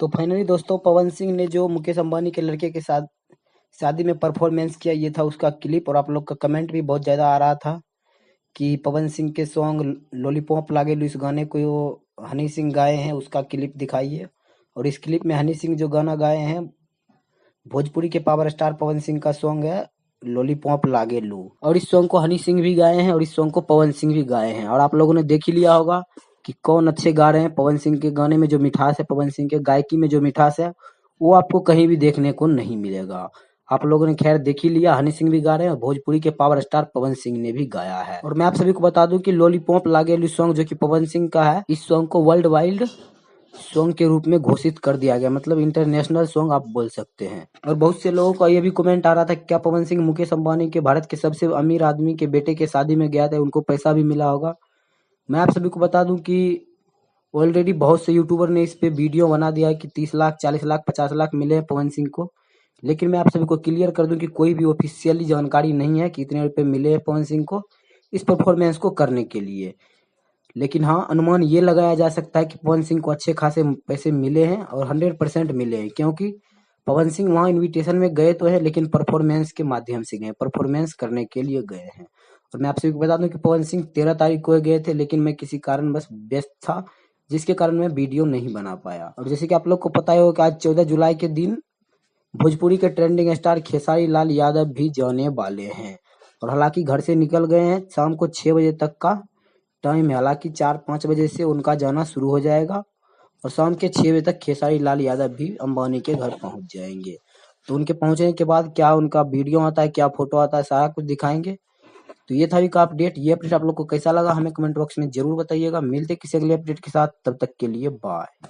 तो फाइनली दोस्तों पवन सिंह ने जो मुकेश अंबानी के लड़के के साथ शादी में परफॉर्मेंस किया, ये था उसका क्लिप। और आप लोग का कमेंट भी बहुत ज़्यादा आ रहा था कि पवन सिंह के सॉन्ग लॉलीपॉप लागेलू, इस गाने को हनी सिंह गाए हैं, उसका क्लिप दिखाइए। और इस क्लिप में हनी सिंह जो गाना गाए हैं, भोजपुरी के पावर स्टार पवन सिंह का सॉन्ग है लॉलीपॉप लागेलू। और इस सॉन्ग को हनी सिंह भी गाए हैं और इस सॉन्ग को पवन सिंह भी गाए हैं। और आप लोगों ने देख ही लिया होगा कि कौन अच्छे गा रहे हैं। पवन सिंह के गाने में जो मिठास है, पवन सिंह के गायकी में जो मिठास है, वो आपको कहीं भी देखने को नहीं मिलेगा। आप लोगों ने खैर देख ही लिया, हनी सिंह भी गा रहे हैं और भोजपुरी के पावर स्टार पवन सिंह ने भी गाया है। और मैं आप सभी को बता दूं कि लॉलीपॉप लागेलू सॉन्ग जो कि पवन सिंह का है, इस सॉन्ग को वर्ल्ड वाइड सॉन्ग के रूप में घोषित कर दिया गया, मतलब इंटरनेशनल सॉन्ग आप बोल सकते हैं। और बहुत से लोगों का ये भी कमेंट आ रहा था क्या पवन सिंह मुकेश अंबानी के, भारत के सबसे अमीर आदमी के बेटे के शादी में गया था, उनको पैसा भी मिला होगा। मैं आप सभी को बता दूं कि ऑलरेडी बहुत से यूट्यूबर ने इस पे वीडियो बना दिया है कि 30 लाख, 40 लाख, 50 लाख मिले हैं पवन सिंह को। लेकिन मैं आप सभी को क्लियर कर दूं कि कोई भी ऑफिशियली जानकारी नहीं है कि इतने रुपए मिले हैं पवन सिंह को इस परफॉर्मेंस को करने के लिए। लेकिन हाँ, अनुमान ये लगाया जा सकता है कि पवन सिंह को अच्छे खासे पैसे मिले हैं और 100% मिले हैं, क्योंकि पवन सिंह वहाँ इनविटेशन में गए तो है लेकिन परफॉर्मेंस के माध्यम से गए, परफॉर्मेंस करने के लिए गए हैं। और मैं आप सभी को बता दूं कि पवन सिंह 13 तारीख को गए थे, लेकिन मैं किसी कारण बस व्यस्त था, जिसके कारण मैं वीडियो नहीं बना पाया। और जैसे कि आप लोग को पता ही होगा कि आज 14 जुलाई के दिन भोजपुरी के ट्रेंडिंग स्टार खेसारी लाल यादव भी जाने वाले हैं। और हालांकि घर से निकल गए हैं, शाम को 6 बजे तक का टाइम है। हालांकि 4-5 बजे से उनका जाना शुरू हो जाएगा और शाम के 6 बजे तक खेसारी लाल यादव भी अंबानी के घर पहुंच जाएंगे। तो उनके पहुंचने के बाद क्या उनका वीडियो आता है, क्या फोटो आता है, सारा कुछ दिखाएंगे। तो ये था अभी का अपडेट। ये अपडेट आप लोग को कैसा लगा हमें कमेंट बॉक्स में जरूर बताइएगा। मिलते किसी अगले अपडेट के साथ, तब तक के लिए बाय।